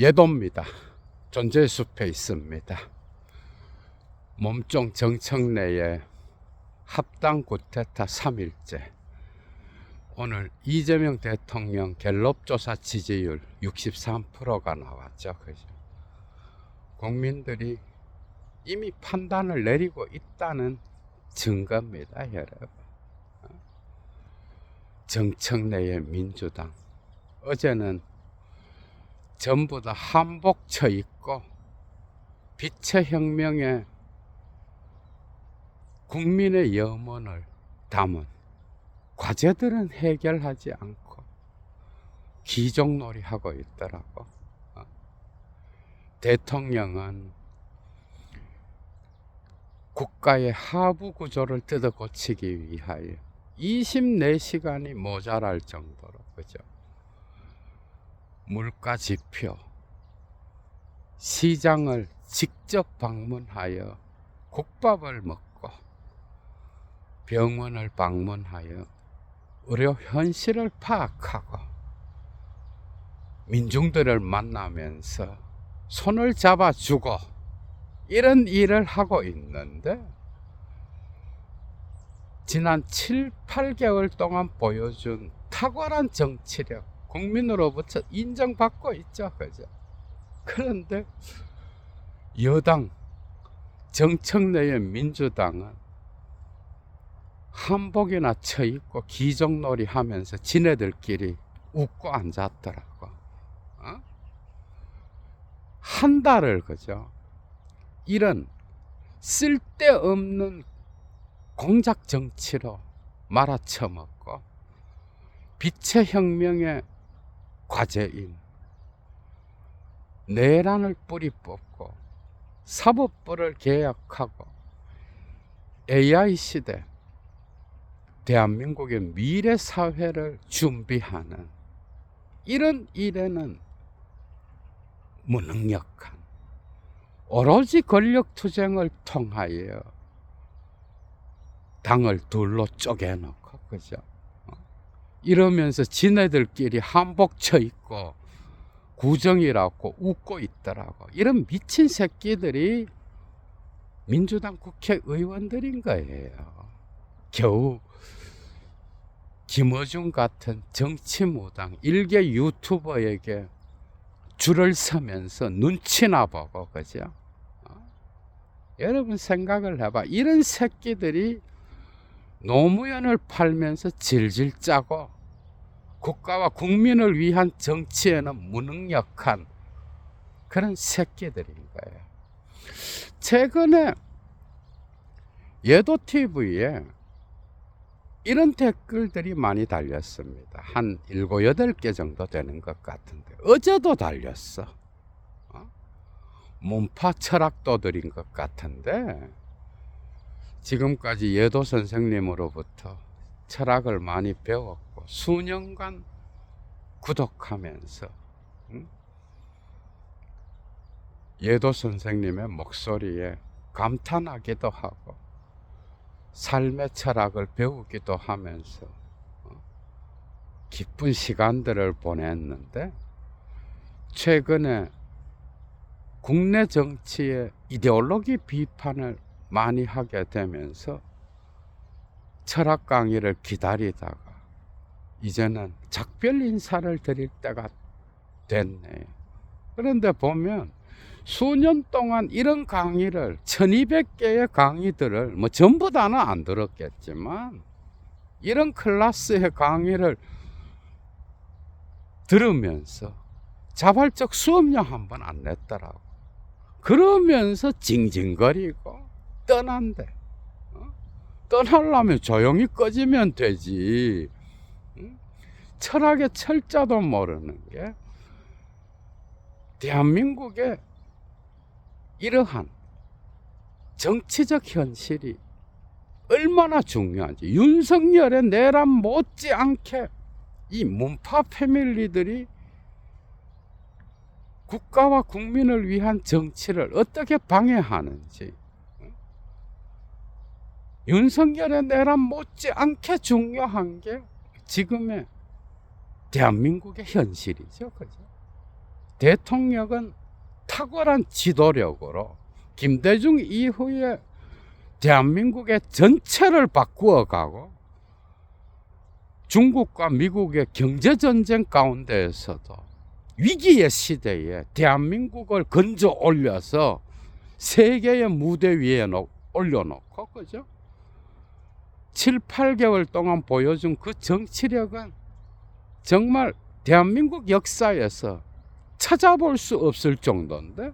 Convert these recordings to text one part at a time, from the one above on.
예도입니다. 존재의 숲에 있습니다. 몸종 정청래의 합당 구테타 3일째. 오늘 이재명 대통령 갤럽 조사 지지율 63%가 나왔죠. 그죠? 국민들이 이미 판단을 내리고 있다는 증거입니다, 여러분. 정청래의 민주당. 어제는 전부 다 한복 쳐 입고 빛의 혁명에 국민의 염원을 담은 과제들은 해결하지 않고 기종놀이 하고 있더라고. 대통령은 국가의 하부 구조를 뜯어 고치기 위하여 24시간이 모자랄 정도로, 그죠? 물가 지표, 시장을 직접 방문하여 국밥을 먹고 병원을 방문하여 의료 현실을 파악하고 민중들을 만나면서 손을 잡아주고 이런 일을 하고 있는데, 지난 7, 8개월 동안 보여준 탁월한 정치력, 국민으로부터 인정받고 있죠. 그죠? 그런데 여당 정청래의 민주당은 한복이나 쳐입고 기종놀이 하면서 지네들끼리 웃고 앉았더라고. 한 달을, 그죠? 이런 쓸데없는 공작 정치로 말아쳐먹고 빛의 혁명의 과제인 내란을 뿌리 뽑고 사법부를 개혁하고 AI 시대 대한민국의 미래 사회를 준비하는 이런 일에는 무능력한, 오로지 권력투쟁을 통하여 당을 둘로 쪼개놓고, 그죠? 이러면서 지네들끼리 한복 쳐입고 구정이라고 웃고 있더라고. 이런 미친 새끼들이 민주당 국회의원들인 거예요. 겨우 김어준 같은 정치무당 일개 유튜버에게 줄을 서면서 눈치나 보고, 그죠? 여러분 생각을 해봐. 이런 새끼들이 노무현을 팔면서 질질 짜고 국가와 국민을 위한 정치에는 무능력한 그런 새끼들인 거예요. 최근에 예도TV에 이런 댓글들이 많이 달렸습니다. 한 7, 8개 정도 되는 것 같은데 어제도 달렸어. 문파 철학도들인 것 같은데, 지금까지 예도 선생님으로부터 철학을 많이 배웠고 수년간 구독하면서 예도 선생님의 목소리에 감탄하기도 하고 삶의 철학을 배우기도 하면서 기쁜 시간들을 보냈는데, 최근에 국내 정치의 이데올로기 비판을 많이 하게 되면서 철학 강의를 기다리다가 이제는 작별 인사를 드릴 때가 됐네. 그런데 보면 수년 동안 이런 강의를 1200개의 강의들을 뭐 전부 다는 안 들었겠지만 이런 클래스의 강의를 들으면서 자발적 수업료 한 번 안 냈더라고. 그러면서 징징거리고 떠난대. 떠나려면 조용히 꺼지면 되지. 철학의 철자도 모르는 게 대한민국의 이러한 정치적 현실이 얼마나 중요한지, 윤석열의 내란 못지않게 이 문파 패밀리들이 국가와 국민을 위한 정치를 어떻게 방해하는지, 윤석열의 내란 못지않게 중요한 게 지금의 대한민국의 현실이죠. 그죠? 대통령은 탁월한 지도력으로 김대중 이후에 대한민국의 전체를 바꾸어가고 중국과 미국의 경제전쟁 가운데에서도 위기의 시대에 대한민국을 건져 올려서 세계의 무대 위에 올려놓고, 그죠? 7, 8개월 동안 보여준 그 정치력은 정말 대한민국 역사에서 찾아볼 수 없을 정도인데,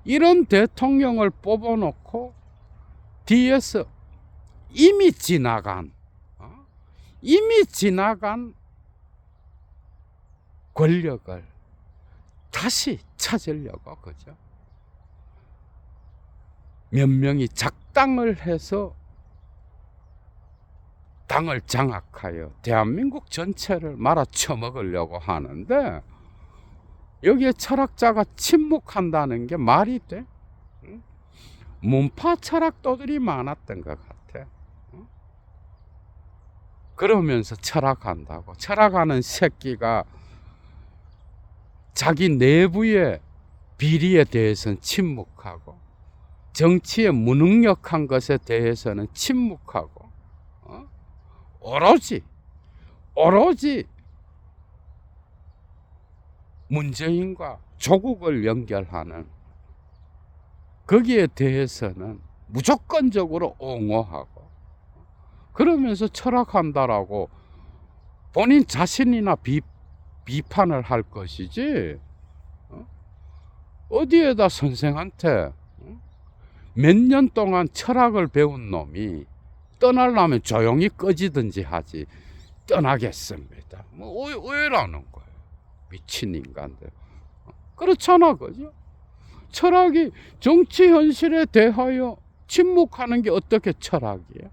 이런 대통령을 뽑아놓고 뒤에서 이미 지나간 권력을 다시 찾으려고, 그죠? 몇 명이 작당을 해서 당을 장악하여 대한민국 전체를 말아쳐먹으려고 하는데, 여기에 철학자가 침묵한다는 게 말이 돼? 문파 철학도들이 많았던 것 같아. 그러면서 철학한다고. 철학하는 새끼가 자기 내부의 비리에 대해서는 침묵하고, 정치에 무능력한 것에 대해서는 침묵하고, 오로지 문재인과 조국을 연결하는 거기에 대해서는 무조건적으로 옹호하고, 그러면서 철학한다라고 본인 자신이나 비판을 할 것이지, 어디에다 선생한테 몇 년 동안 철학을 배운 놈이 떠나려면 조용히 꺼지든지 하지 떠나겠습니다. 뭐 왜라는 거예요. 미친 인간들. 그렇잖아, 그죠? 철학이 정치 현실에 대하여 침묵하는 게 어떻게 철학이야?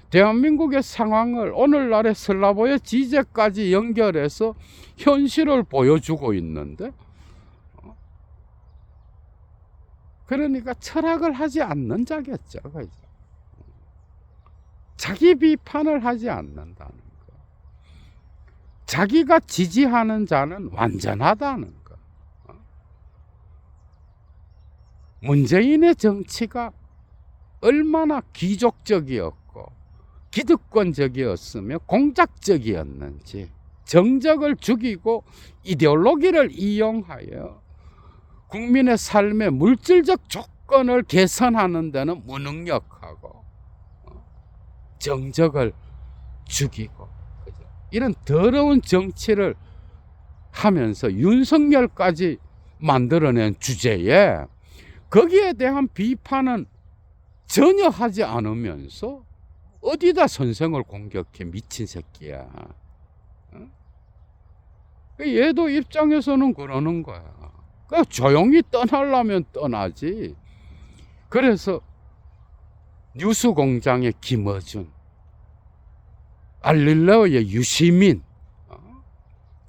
대한민국의 상황을 오늘날의 슬라보의 지제까지 연결해서 현실을 보여주고 있는데, 그러니까 철학을 하지 않는 자겠죠. 그죠? 자기 비판을 하지 않는다는 거. 자기가 지지하는 자는 완전하다는 거. 문재인의 정치가 얼마나 귀족적이었고 기득권적이었으며 공작적이었는지, 정적을 죽이고 이데올로기를 이용하여 국민의 삶의 물질적 조건을 개선하는 데는 무능력하고, 정적을 죽이고, 이런 더러운 정치를 하면서 윤석열까지 만들어낸 주제에 거기에 대한 비판은 전혀 하지 않으면서 어디다 선생을 공격해, 미친 새끼야. 얘도 입장에서는 그러는 거야. 조용히 떠나려면 떠나지. 그래서 뉴스공장의 김어준, 알릴레오의 유시민,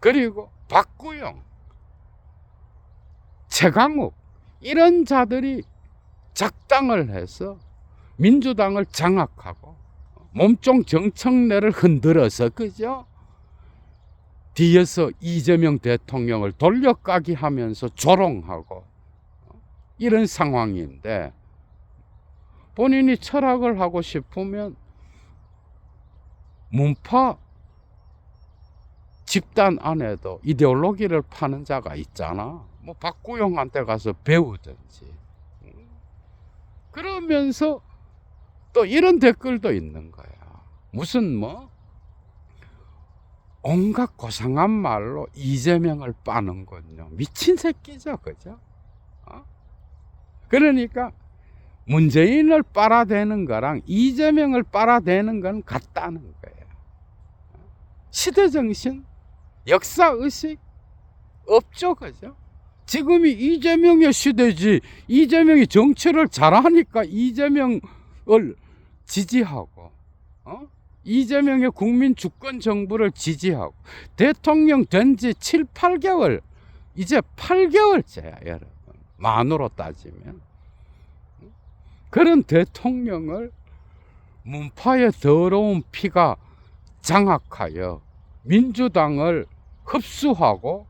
그리고 박구영, 최강욱, 이런 자들이 작당을 해서 민주당을 장악하고 몸종 정청래를 흔들어서, 그죠? 뒤에서 이재명 대통령을 돌려까기 하면서 조롱하고, 이런 상황인데, 본인이 철학을 하고 싶으면 문파 집단 안에도 이데올로기를 파는 자가 있잖아. 뭐 박구영한테 가서 배우든지. 그러면서 또 이런 댓글도 있는 거야. 무슨 온갖 고상한 말로 이재명을 빠는군요. 미친 새끼죠, 그죠? 그러니까 문재인을 빨아대는 거랑 이재명을 빨아대는 건 같다는 거예요. 시대정신, 역사의식 없죠, 그죠? 지금이 이재명의 시대지. 이재명이 정치를 잘하니까 이재명을 지지하고, 이재명의 국민 주권 정부를 지지하고, 대통령 된 지 7, 8개월, 이제 8개월째야, 여러분. 만으로 따지면. 그런 대통령을 문파의 더러운 피가 장악하여 민주당을 흡수하고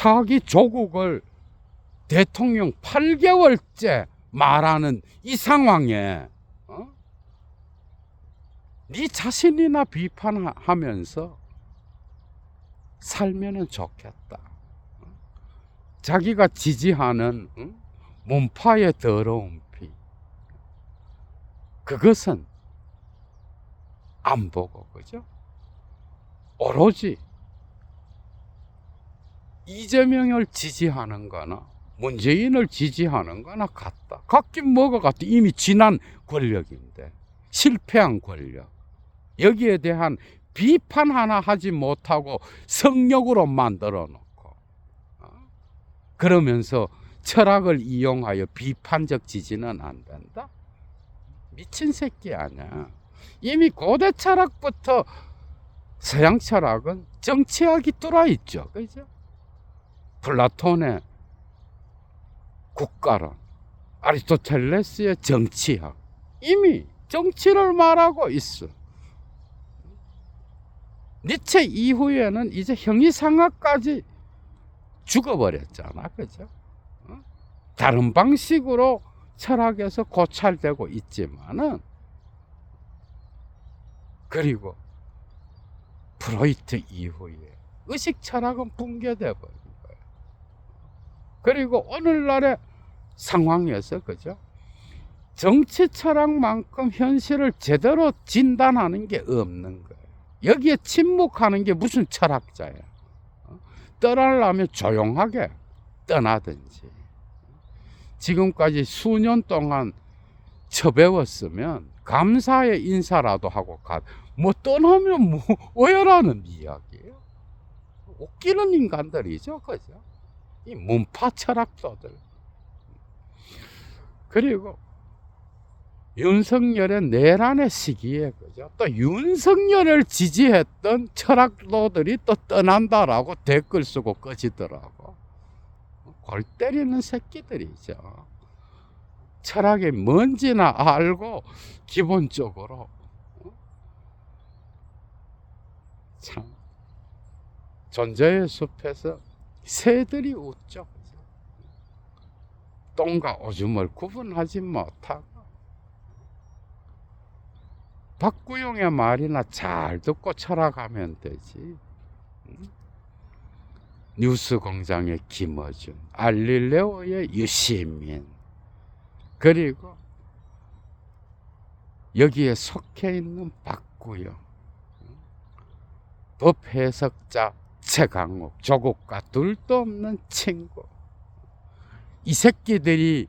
자기 조국을 대통령 8개월째 말하는 이 상황에 네 자신이나 비판하면서 살면은 좋겠다. 자기가 지지하는 문파의 더러운 피, 그것은 안 보고, 그죠? 오로지 이재명을 지지하는 거나 문재인을 지지하는 거나 같다. 같긴 뭐가 같다. 이미 지난 권력인데, 실패한 권력. 여기에 대한 비판 하나 하지 못하고 성역으로 만들어 놓고, 그러면서 철학을 이용하여 비판적 지지는 안 된다? 미친 새끼 아니야. 이미 고대 철학부터 서양 철학은 정치학이 들어있죠. 그죠? 플라톤의 국가론, 아리스토텔레스의 정치학, 이미 정치를 말하고 있어. 니체 이후에는 이제 형이상학까지 죽어버렸잖아. 그죠? 다른 방식으로 철학에서 고찰되고 있지만은, 그리고 프로이트 이후에 의식 철학은 붕괴돼 버린 거예요. 그리고 오늘날의 상황에서, 그죠? 정치 철학만큼 현실을 제대로 진단하는 게 없는 거예요. 여기에 침묵하는 게 무슨 철학자야. 떠나려면 조용하게 떠나든지. 지금까지 수년 동안 처배웠으면 감사의 인사라도 하고 가. 뭐 떠나면 뭐 오해라는 이야기예요. 웃기는 인간들이죠, 그죠? 이 문파 철학자들. 그리고 윤석열의 내란의 시기에, 그죠? 또 윤석열을 지지했던 철학도들이 또 떠난다라고 댓글 쓰고 꺼지더라고. 골 때리는 새끼들이죠. 철학이 뭔지나 알고 기본적으로 참 존재의 숲에서 새들이 웃죠. 똥과 오줌을 구분하지 못하고 박구용의 말이나 잘 듣고 철학하면 되지. 뉴스공장의 김어준, 알릴레오의 유시민, 그리고 여기에 속해 있는 박구용, 법해석자 최강욱, 조국과 둘도 없는 친구. 이 새끼들이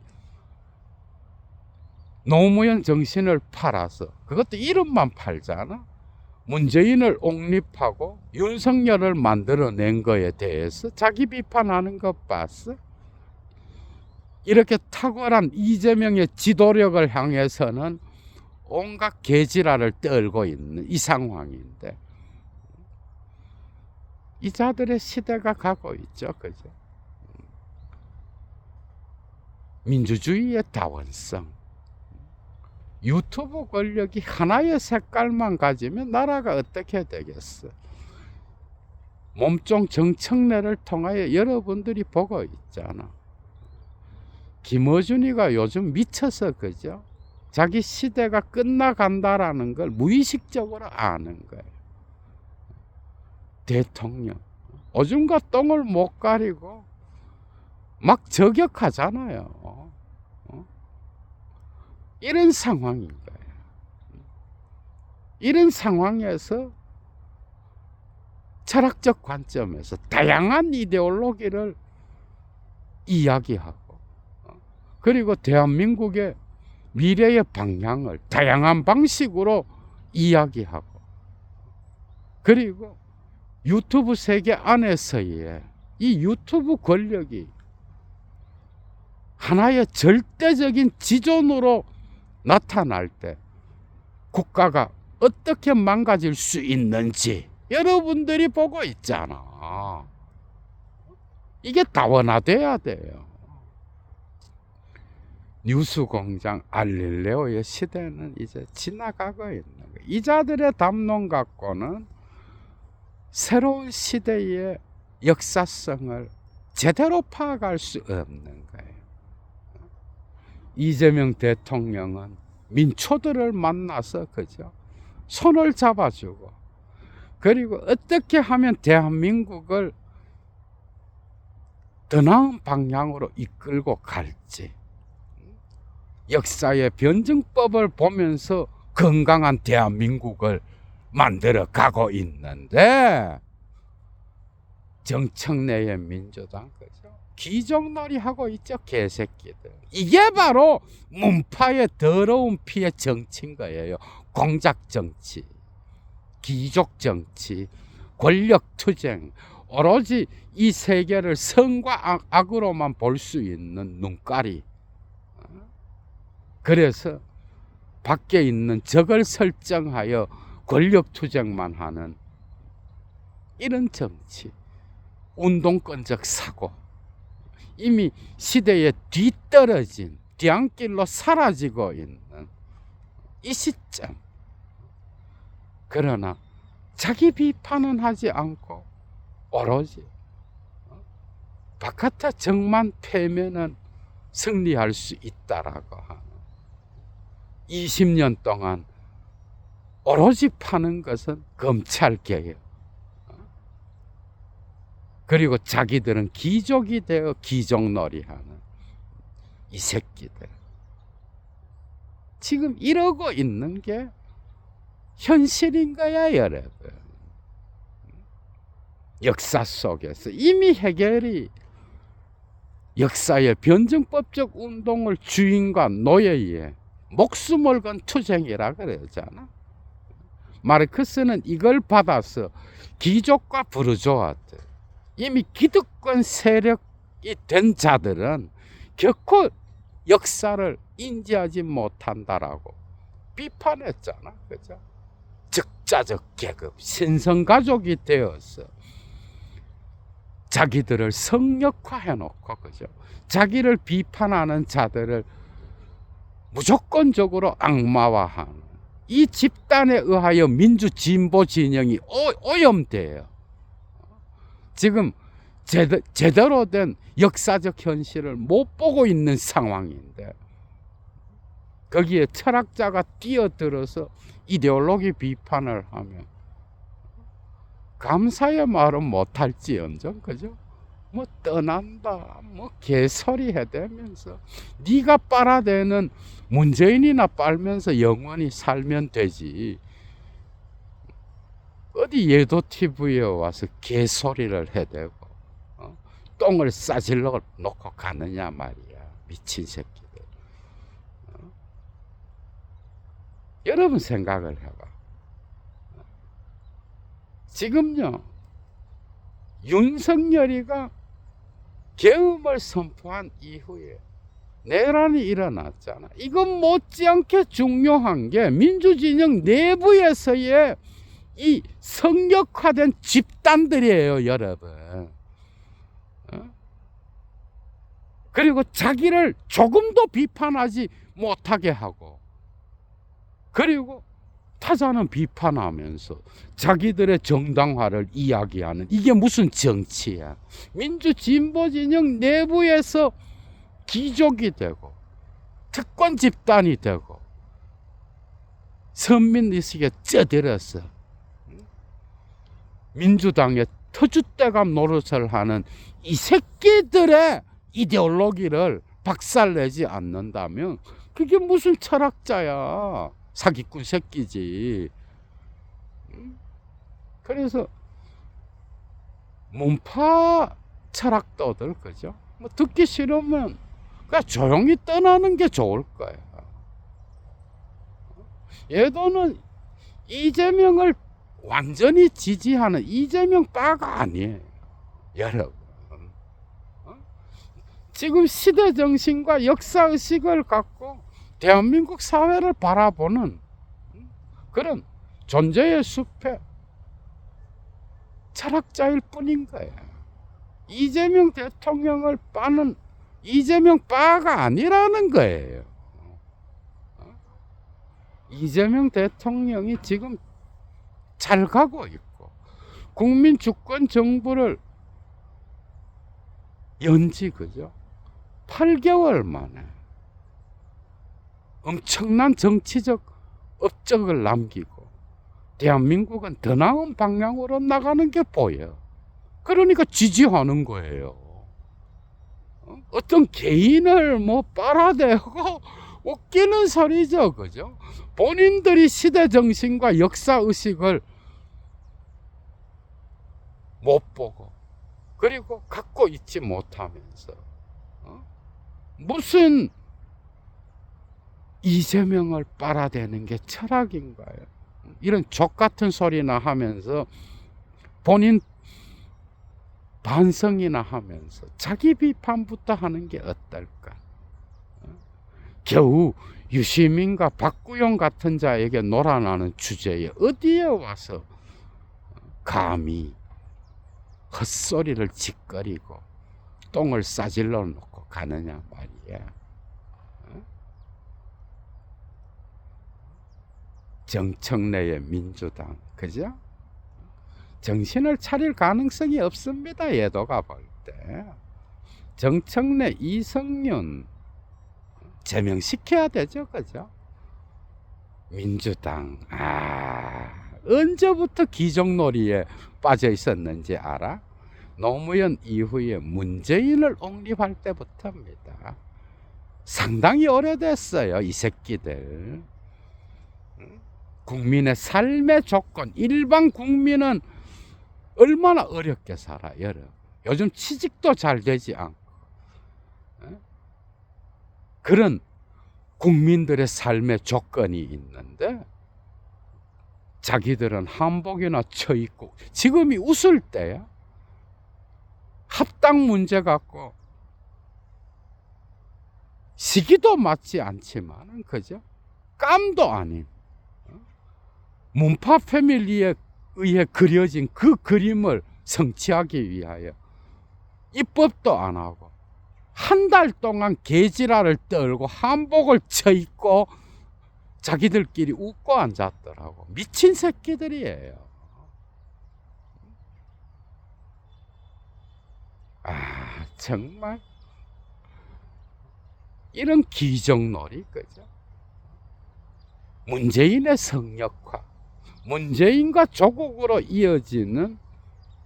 노무현 정신을 팔아서, 그것도 이름만 팔잖아. 문재인을 옹립하고 윤석열을 만들어낸 거에 대해서 자기 비판하는 거 봤어? 이렇게 탁월한 이재명의 지도력을 향해서는 온갖 개지랄을 떨고 있는 이 상황인데, 이 자들의 시대가 가고 있죠. 그죠? 민주주의의 다원성. 유튜브 권력이 하나의 색깔만 가지면 나라가 어떻게 되겠어? 몸종 정청래를 통하여 여러분들이 보고 있잖아. 김어준이가 요즘 미쳐서, 그죠? 자기 시대가 끝나간다라는 걸 무의식적으로 아는 거예요. 대통령 오줌과 똥을 못 가리고 막 저격하잖아요. 이런 상황인 거예요. 이런 상황에서 철학적 관점에서 다양한 이데올로기를 이야기하고, 그리고 대한민국의 미래의 방향을 다양한 방식으로 이야기하고, 그리고 유튜브 세계 안에서의 이 유튜브 권력이 하나의 절대적인 지존으로 나타날 때 국가가 어떻게 망가질 수 있는지 여러분들이 보고 있잖아. 이게 다원화돼야 돼요. 뉴스공장, 알릴레오의 시대는 이제 지나가고 있는 거예요. 이 자들의 담론 갖고는 새로운 시대의 역사성을 제대로 파악할 수 없는 거예요. 이재명 대통령은 민초들을 만나서 그죠? 손을 잡아주고, 그리고 어떻게 하면 대한민국을 더 나은 방향으로 이끌고 갈지, 역사의 변증법을 보면서 건강한 대한민국을 만들어 가고 있는데, 정청래의 민주당 그죠? 기적놀이 하고 있죠, 개새끼들. 이게 바로 문파의 더러운 피의 정치인 거예요. 공작 정치, 기족 정치, 권력 투쟁, 오로지 이 세계를 선과 악으로만 볼 수 있는 눈깔이. 그래서 밖에 있는 적을 설정하여 권력 투쟁만 하는 이런 정치, 운동권적 사고, 이미 시대에 뒤떨어진 뒤안길로 사라지고 있는 이 시점. 그러나 자기 비판은 하지 않고 오로지 바카타 정만 패면은 승리할 수 있다라고 하는, 20년 동안 오로지 파는 것은 검찰개혁, 그리고 자기들은 기족이 되어 기족놀이하는 이 새끼들. 지금 이러고 있는 게 현실인 거야, 여러분. 역사 속에서 이미 해겔이 역사의 변증법적 운동을 주인과 노예의 목숨을 건 투쟁이라 그러잖아. 마르크스는 이걸 받아서 귀족과 부르주아들, 이미 기득권 세력이 된 자들은 결코 역사를 인지하지 못한다라고 비판했잖아, 그죠? 적자적 계급, 신성가족이 되어서 자기들을 성역화해놓고, 그죠? 자기를 비판하는 자들을 무조건적으로 악마화하는 이 집단에 의하여 민주 진보 진영이 오염돼요. 지금 제대로 된 역사적 현실을 못 보고 있는 상황인데, 거기에 철학자가 뛰어들어서 이데올로기 비판을 하면 감사의 말은 못할지언정, 그죠? 뭐 떠난다, 뭐 개소리 해대면서 네가 빨아대는 문재인이나 빨면서 영원히 살면 되지, 어디 예도 TV에 와서 개소리를 해대고 똥을 싸질러 놓고 가느냐 말이야, 미친 새끼들. 여러분 생각을 해봐. 지금요, 윤석열이가 계엄을 선포한 이후에 내란이 일어났잖아. 이건 못지않게 중요한 게 민주진영 내부에서의 이 성역화된 집단들이에요, 여러분. 그리고 자기를 조금도 비판하지 못하게 하고, 그리고 타자는 비판하면서 자기들의 정당화를 이야기하는, 이게 무슨 정치야? 민주 진보 진영 내부에서 귀족이 되고 특권 집단이 되고 선민의식에 쩌들어서 민주당의 터줏대감 노릇을 하는 이 새끼들의 이데올로기를 박살내지 않는다면 그게 무슨 철학자야? 사기꾼 새끼지. 그래서 문파 철학도들, 그죠? 뭐 듣기 싫으면 그냥 조용히 떠나는 게 좋을 거야. 얘도는 이재명을 완전히 지지하는 이재명 빠가 아니에요, 여러분. 지금 시대 정신과 역사 의식을 갖고 대한민국 사회를 바라보는 그런 존재의 숲에 철학자일 뿐인 거예요. 이재명 대통령을 빠는 이재명 빠가 아니라는 거예요. 이재명 대통령이 지금 잘 가고 있고 국민 주권 정부를 연지 그죠? 8개월 만에 엄청난 정치적 업적을 남기고 대한민국은 더 나은 방향으로 나가는 게 보여. 그러니까 지지하는 거예요. 어떤 개인을 뭐 빨아대고 웃기는 소리죠, 그죠? 본인들이 시대 정신과 역사 의식을 못 보고 그리고 갖고 있지 못하면서 무슨 이재명을 빨아대는 게 철학인가요? 이런 족같은 소리나 하면서 본인 반성이나 하면서 자기 비판부터 하는 게 어떨까? 겨우 유시민과 박구용 같은 자에게 놀아나는 주제에 어디에 와서 감히 헛소리를 짓거리고 똥을 싸질러 놓고 가느냐 말이야. 정청래의 민주당, 그죠? 정신을 차릴 가능성이 없습니다. 예도가 볼 때. 정청래, 이성윤 제명시켜야 되죠, 그죠? 민주당, 언제부터 기종놀이에 빠져 있었는지 알아? 노무현 이후에 문재인을 옹립할 때부터입니다. 상당히 오래됐어요, 이 새끼들. 국민의 삶의 조건, 일반 국민은 얼마나 어렵게 살아, 요즘 취직도 잘 되지 않고. 그런 국민들의 삶의 조건이 있는데 자기들은 한복이나 쳐입고, 지금이 웃을 때야. 합당 문제 갖고 시기도 맞지 않지만, 그죠? 깜도 아닌 문파 패밀리에 의해 그려진 그 그림을 성취하기 위하여 입법도 안 하고 한 달 동안 개지랄을 떨고 한복을 쳐입고 자기들끼리 웃고 앉았더라고. 미친 새끼들이에요. 정말 이런 기정놀이, 그죠? 문재인의 성역화, 문재인과 조국으로 이어지는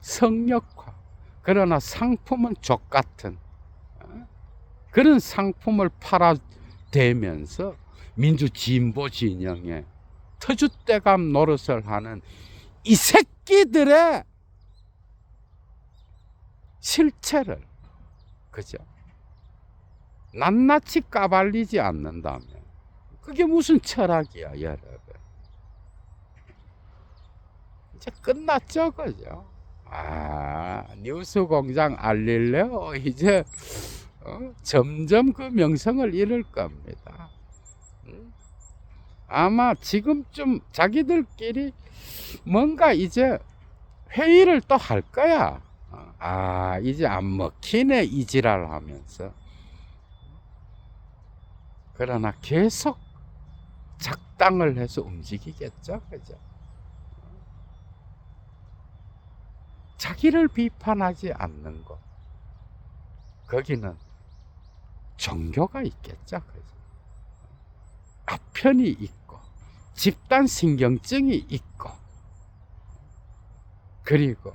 성역화. 그러나 상품은 족같은 그런 상품을 팔아대면서 민주 진보 진영에 터줏대감 노릇을 하는 이 새끼들의 실체를, 그죠? 낱낱이 까발리지 않는다면 그게 무슨 철학이야, 여러분. 이제 끝났죠, 그죠? 뉴스공장 알릴래요? 이제 점점 그 명성을 잃을 겁니다. 아마 지금쯤 자기들끼리 뭔가 이제 회의를 또 할 거야. 이제 안 먹히네, 이 지랄 하면서. 그러나 계속 작당을 해서 움직이겠죠, 그죠? 자기를 비판하지 않는 것, 거기는 종교가 있겠죠, 그죠? 아편이 있고 집단 신경증이 있고 그리고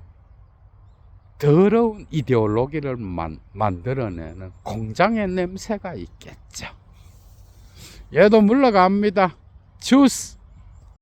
더러운 이데올로기를 만들어내는 공장의 냄새가 있겠죠. 얘도 물러갑니다. 주스.